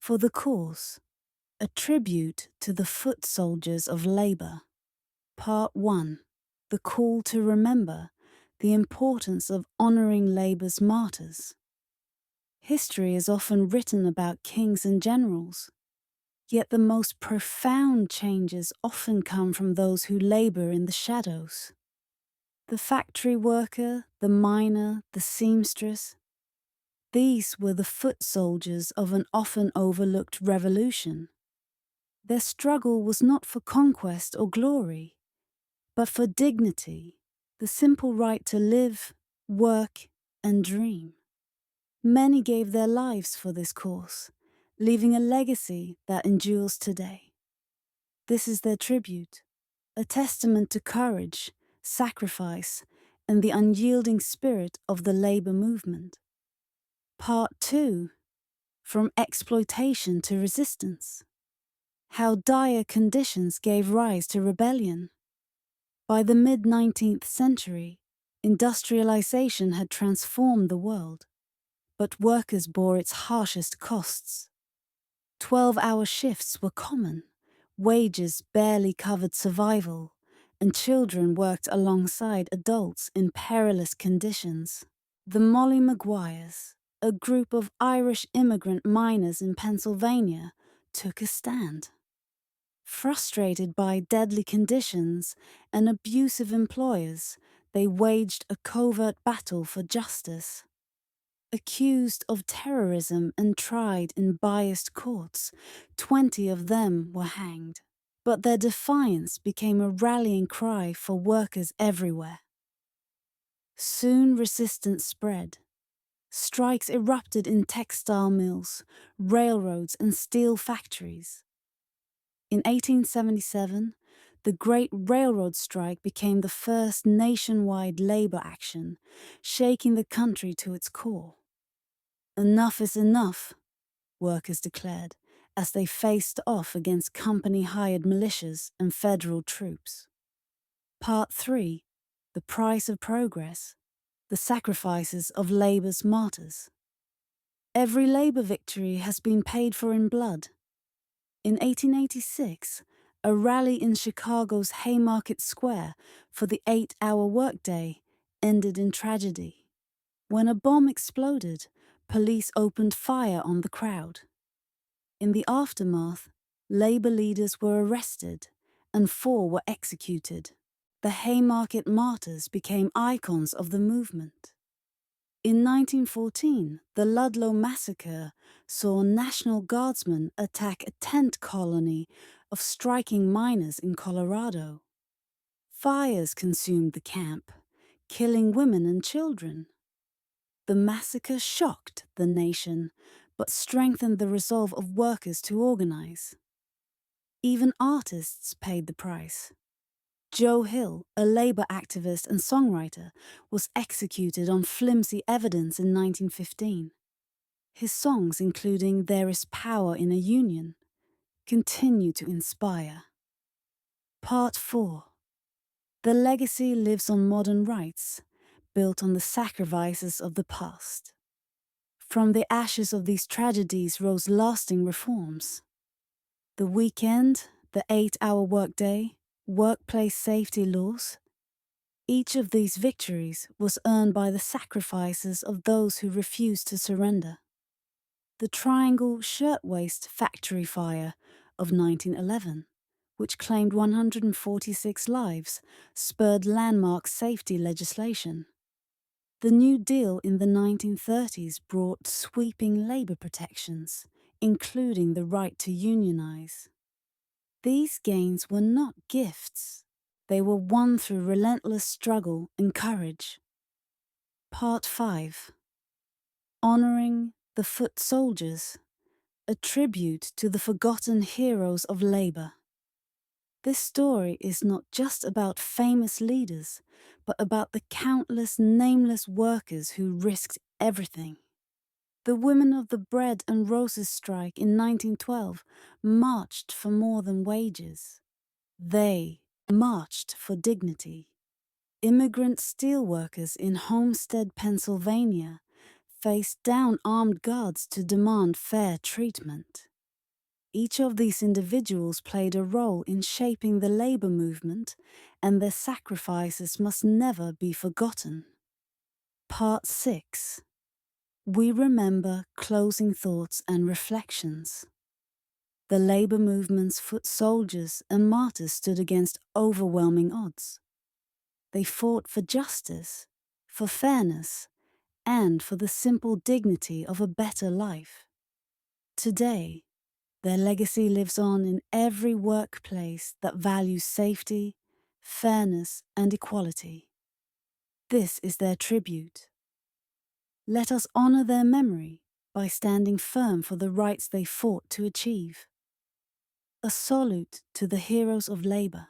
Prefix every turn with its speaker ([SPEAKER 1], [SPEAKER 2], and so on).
[SPEAKER 1] For the cause, a tribute to the foot soldiers of labor. Part 1. The call to remember the importance of honoring labor's martyrs. History is often written about kings and generals, yet the most profound changes often come from those who labor in the shadows. The factory worker, the miner, the seamstress. These were the foot soldiers of an often overlooked revolution. Their struggle was not for conquest or glory, but for dignity, the simple right to live, work, and dream. Many gave their lives for this cause, leaving a legacy that endures today. This is their tribute, a testament to courage, sacrifice, and the unyielding spirit of the labor movement. Part 2. From exploitation to resistance. How dire conditions gave rise to rebellion. By the mid-19th century, industrialization had transformed the world, but workers bore its harshest costs. 12-hour shifts were common, wages barely covered survival, and children worked alongside adults in perilous conditions. The Molly Maguires, a group of Irish immigrant miners in Pennsylvania, took a stand. Frustrated by deadly conditions and abusive employers, they waged a covert battle for justice. Accused of terrorism and tried in biased courts, 20 of them were hanged. But their defiance became a rallying cry for workers everywhere. Soon resistance spread. Strikes erupted in textile mills, railroads, and steel factories. In 1877, the Great Railroad Strike became the first nationwide labor action, shaking the country to its core. Enough is enough, workers declared, as they faced off against company-hired militias and federal troops. Part 3. The Price of Progress. The Sacrifices of Labor's Martyrs. Every labor victory has been paid for in blood. In 1886, a rally in Chicago's Haymarket Square for the 8-hour workday ended in tragedy. When a bomb exploded, police opened fire on the crowd. In the aftermath, labor leaders were arrested and 4 were executed. The Haymarket martyrs became icons of the movement. In 1914, the Ludlow Massacre saw National Guardsmen attack a tent colony of striking miners in Colorado. Fires consumed the camp, killing women and children. The massacre shocked the nation, but strengthened the resolve of workers to organize. Even artists paid the price. Joe Hill, a labor activist and songwriter, was executed on flimsy evidence in 1915. His songs, including There Is Power in a Union, continue to inspire. Part 4. The legacy lives on modern rights, built on the sacrifices of the past. From the ashes of these tragedies rose lasting reforms. The weekend, the 8-hour workday, workplace safety laws. Each of these victories was earned by the sacrifices of those who refused to surrender. The Triangle Shirtwaist Factory Fire of 1911, which claimed 146 lives, spurred landmark safety legislation. The New Deal in the 1930s brought sweeping labor protections, including the right to unionize. These gains were not gifts. They were won through relentless struggle and courage. Part 5. Honoring the Foot Soldiers, a tribute to the forgotten heroes of labor. This story is not just about famous leaders, but about the countless nameless workers who risked everything. The women of the Bread and Roses strike in 1912 marched for more than wages. They marched for dignity. Immigrant steelworkers in Homestead, Pennsylvania, faced down armed guards to demand fair treatment. Each of these individuals played a role in shaping the labor movement, and their sacrifices must never be forgotten. Part 6. We remember closing thoughts and reflections. The labor movement's foot soldiers and martyrs stood against overwhelming odds. They fought for justice, for fairness, and for the simple dignity of a better life. Today, their legacy lives on in every workplace that values safety, fairness, and equality. This is their tribute. Let us honor their memory by standing firm for the rights they fought to achieve. A salute to the heroes of labor.